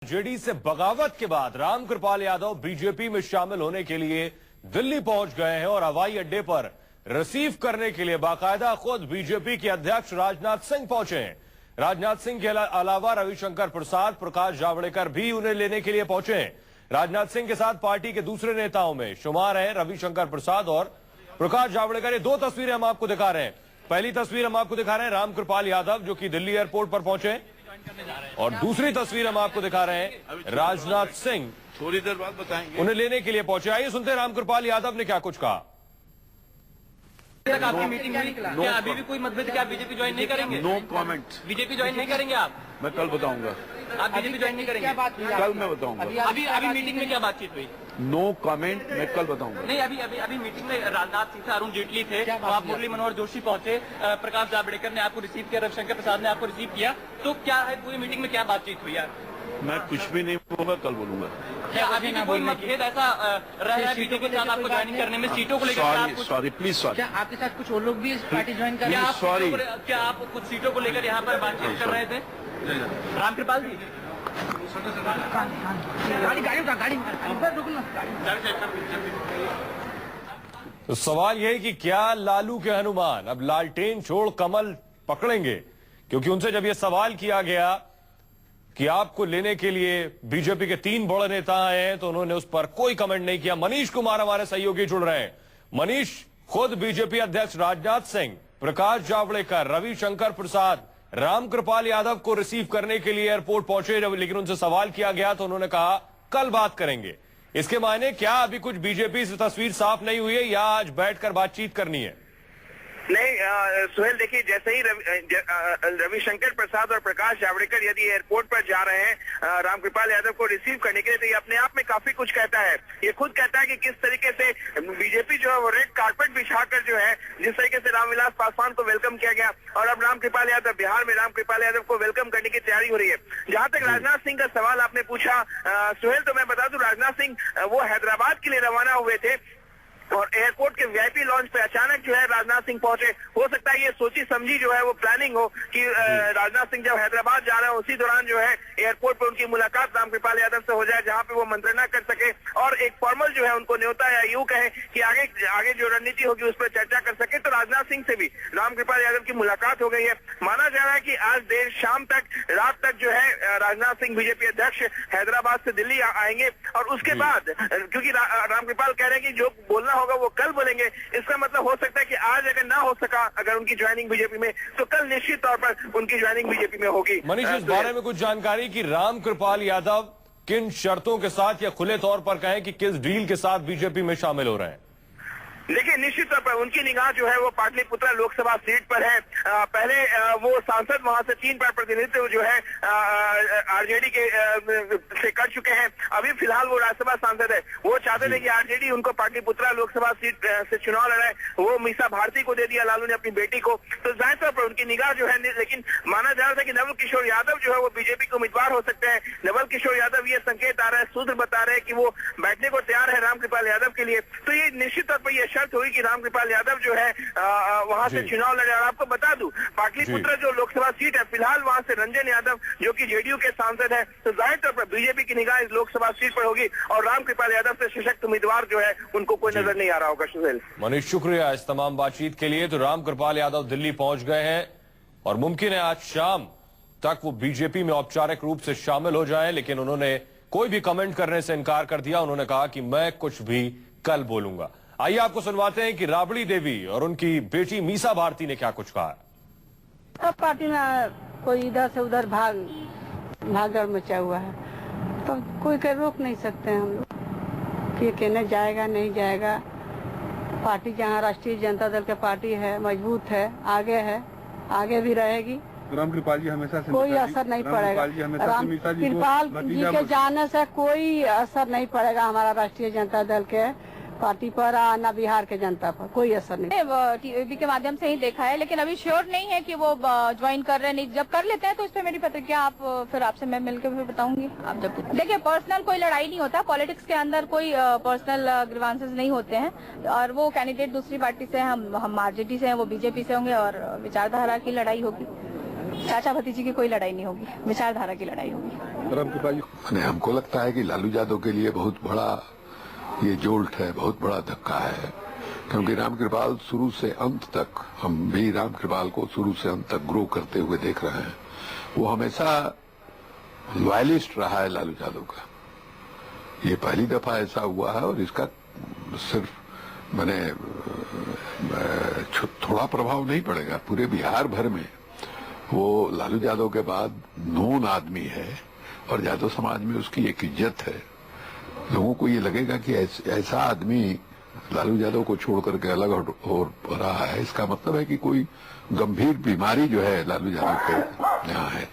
JD से बगावत के बाद रामकृपाल यादव बीजेपी में शामिल होने के लिए दिल्ली पहुंच गए हैं और हवाई अड्डे पर रिसीव करने के लिए बाकायदा खुद बीजेपी के अध्यक्ष राजनाथ सिंह पहुंचे हैं। राजनाथ सिंह के अलावा रविशंकर प्रसाद, प्रकाश जावड़ेकर भी उन्हें लेने के लिए पहुंचे हैं। राजनाथ सिंह के साथ पार्टी के दूसरे नेताओं में शुमार हैं रविशंकर प्रसाद और प्रकाश जावड़ेकर। ये दो तस्वीरें हम आपको दिखा रहे हैं। पहली तस्वीर हम आपको दिखा रहे हैं रामकृपाल यादव जो कि दिल्ली एयरपोर्ट पर पहुंचे, और दूसरी तस्वीर हम आपको दिखा रहे हैं राजनाथ सिंह थोड़ी देर बाद बताएंगे, उन्हें लेने के लिए पहुंचे। आइए सुनते हैं रामकृपाल यादव ने क्या कुछ कहा। आपकी मीटिंग हुई, क्या अभी भी कोई मतभेद? क्या बीजेपी ज्वाइन नहीं करेंगे? No comment. बीजेपी ज्वाइन नहीं करेंगे आप? मैं कल बताऊंगा। आप बीजेपी ज्वाइन नहीं करेंगे? कल मैं बताऊंगा। अभी मीटिंग में क्या बातचीत हुई? नो कमेंट, मैं कल बताऊंगा। नहीं, अभी मीटिंग में राजनाथ सिंह थे, अरुण जेटली थे, आप मुरली मनोहर जोशी पहुंचे, प्रकाश जावड़ेकर ने आपको रिसीव किया, रविशंकर प्रसाद ने आपको रिसीव किया, तो क्या है पूरी मीटिंग में क्या बातचीत हुई यार? मैं कुछ भी नहीं बोलूंगा, कल बोलूंगा। क्या अभी भी कोई मतभेद ऐसा रहा है बीजेपी के साथ आपको ज्वाइन करने में, सीटों को लेकर? Sorry please sorry. क्या आपके साथ कुछ और लोग भी पार्टी ज्वाइन कर रहे हैं? सॉरी, क्या आप कुछ सीटों को लेकर यहाँ पर बातचीत कर रहे थे? रामकृपाल जी तो सवाल यह है कि क्या लालू के हनुमान अब लालटेन छोड़ कमल पकड़ेंगे? क्योंकि उनसे जब यह सवाल किया गया कि आपको लेने के लिए बीजेपी के 3 बड़े नेता आए हैं तो उन्होंने उस पर कोई कमेंट नहीं किया। मनीष कुमार हमारे सहयोगी जुड़ रहे हैं। मनीष, खुद बीजेपी अध्यक्ष राजनाथ सिंह, प्रकाश जावड़ेकर, रविशंकर प्रसाद रामकृपाल यादव को रिसीव करने के लिए एयरपोर्ट पहुंचे, लेकिन उनसे सवाल किया गया तो उन्होंने कहा कल बात करेंगे। इसके मायने क्या अभी कुछ बीजेपी से तस्वीर साफ नहीं हुई है या आज बैठकर बातचीत करनी है? नहीं सुहेल, देखिए जैसे ही रविशंकर प्रसाद और प्रकाश जावड़ेकर यदि एयरपोर्ट पर जा रहे हैं रामकृपाल यादव को रिसीव करने के लिए, तो ये अपने आप में काफी कुछ कहता है। ये खुद कहता है कि किस तरीके से बीजेपी जो है वो रेड कारपेट बिछाकर जो है जिस तरीके से रामविलास पासवान को वेलकम किया गया, और अब रामकृपाल यादव बिहार में रामकृपाल यादव को वेलकम करने की तैयारी हो रही है। जहां तक राजनाथ सिंह का सवाल आपने पूछा सुहेल, तो मैं बता दूं राजनाथ सिंह वो हैदराबाद के लिए रवाना हुए थे और एयरपोर्ट के वीआईपी लॉन्च पे अचानक जो है राजनाथ सिंह पहुंचे। हो सकता है ये सोची समझी जो है वो प्लानिंग हो कि राजनाथ सिंह जब हैदराबाद जा रहे हैं उसी दौरान जो है एयरपोर्ट पे उनकी मुलाकात रामकृपाल यादव से हो जाए, जहां पे वो मंत्रणा कर सके और एक फॉर्मल जो है उनको न्योता या यूं कहे कि आगे जो रणनीति होगी उस पर चर्चा कर सके। तो राजनाथ सिंह से भी रामकृपाल यादव की मुलाकात हो गई है। माना जा रहा है कि आज देर शाम तक, रात तक जो है राजनाथ सिंह बीजेपी अध्यक्ष हैदराबाद से दिल्ली आएंगे, और उसके बाद क्योंकि रामकृपाल कह रहे हैं कि जो बोलना होगा वो कल बोलेंगे, इसका मतलब हो सकता है कि आज अगर ना हो सका अगर उनकी ज्वाइनिंग बीजेपी में, तो कल निश्चित तौर पर उनकी ज्वाइनिंग बीजेपी में होगी। मनीष, इस बारे में कुछ जानकारी कि रामकृपाल यादव किन शर्तों के साथ या खुले तौर पर कहें कि किस डील के साथ बीजेपी में शामिल हो रहे हैं? देखिए निश्चित तौर पर उनकी निगाह जो है वो पाटलिपुत्रा लोकसभा सीट पर है। पहले वो सांसद वहां से 3 बार प्रतिनिधित्व जो है आरजेडी के से कर चुके हैं। अभी फिलहाल वो राज्यसभा सांसद है। वो चाहते थे कि आरजेडी उनको पाटलिपुत्रा लोकसभा सीट से चुनाव लड़ाए, वो मीसा भारती को दे दिया लालू ने अपनी बेटी को। तो जाहिर तौर पर उनकी निगाह जो है, लेकिन माना जा रहा था कि नवल किशोर यादव जो है वो बीजेपी के उम्मीदवार हो सकते हैं। नवल किशोर यादव ये संकेत आ रहा है, सूत्र बता रहे हैं कि वो बैठने को तैयार है रामकृपाल यादव के लिए। तो ये निश्चित तौर पर शर्त हुई कि रामकृपाल यादव जो है वहां से चुनाव लड़े। और आपको बता दूं पाटलिपुत्र जो लोकसभा सीट है, फिलहाल वहां से रंजन यादव जो कि जेडीयू के सांसद हैं, तो जाहिर तौर पर बीजेपी की निगाह इस लोकसभा सीट पर होगी और रामकृपाल यादव से सशक्त उम्मीदवार जो है उनको कोई नजर नहीं आ रहा होगा। सुहेल, मनीष, शुक्रिया इस तमाम बातचीत के लिए। तो रामकृपाल यादव दिल्ली पहुंच गए हैं और मुमकिन है आज शाम तक वो बीजेपी में औपचारिक रूप से शामिल हो जाएं, लेकिन उन्होंने कोई भी कमेंट करने से इनकार कर दिया। उन्होंने कहा कि मैं कुछ भी कल बोलूंगा। आइए आपको सुनवाते हैं कि राबड़ी देवी और उनकी बेटी मीसा भारती ने क्या कुछ कहा। अब पार्टी में कोई इधर से उधर भागदौड़ मचा हुआ है, तो कोई के रोक नहीं सकते हैं हम लोग कि कहने जाएगा नहीं जाएगा। पार्टी जहाँ राष्ट्रीय जनता दल की पार्टी है, मजबूत है, आगे भी रहेगी। रामकृपाल जी हमेशा से कोई असर नहीं पड़ेगा। रामकृपाल जी के जाने से कोई असर नहीं पड़ेगा हमारा राष्ट्रीय जनता दल के पार्टी पर, ना बिहार के जनता पर कोई असर नहीं। टीवी के माध्यम से ही देखा है, लेकिन अभी श्योर नहीं है कि वो ज्वाइन कर रहे हैं। नहीं, जब कर लेते हैं तो इस पे मेरी प्रतिक्रिया फिर आपसे मैं मिलकर फिर बताऊंगी। आप जब देखिए, पर्सनल कोई लड़ाई नहीं होता, पॉलिटिक्स के अंदर कोई पर्सनल ग्रीवांसेस नहीं होते हैं। और वो कैंडिडेट दूसरी पार्टी से, हम आरजेडी से हैं, वो बीजेपी से होंगे और विचारधारा की लड़ाई होगी। चाचा भतीजी की कोई लड़ाई नहीं होगी, विचारधारा की लड़ाई होगी। रामकृपाल जी, हमको लगता है कि लालू यादव के लिए बहुत बड़ा ये जोल्ट है, बहुत बड़ा धक्का है, क्योंकि रामकृपाल शुरू से अंत तक, हम भी रामकृपाल को शुरू से अंत तक ग्रो करते हुए देख रहे हैं। वो हमेशा लॉयलिस्ट रहा है लालू यादव का। ये पहली दफा ऐसा हुआ है और इसका सिर्फ मैंने थोड़ा प्रभाव नहीं पड़ेगा, पूरे बिहार भर में वो लालू यादव के बाद नोन आदमी है और यादव समाज में उसकी एक इज्जत है। लोगों को ये लगेगा कि ऐसा आदमी लालू यादव को छोड़ करके अलग हो रहा है, इसका मतलब है कि कोई गंभीर बीमारी जो है लालू यादव को यहाँ है।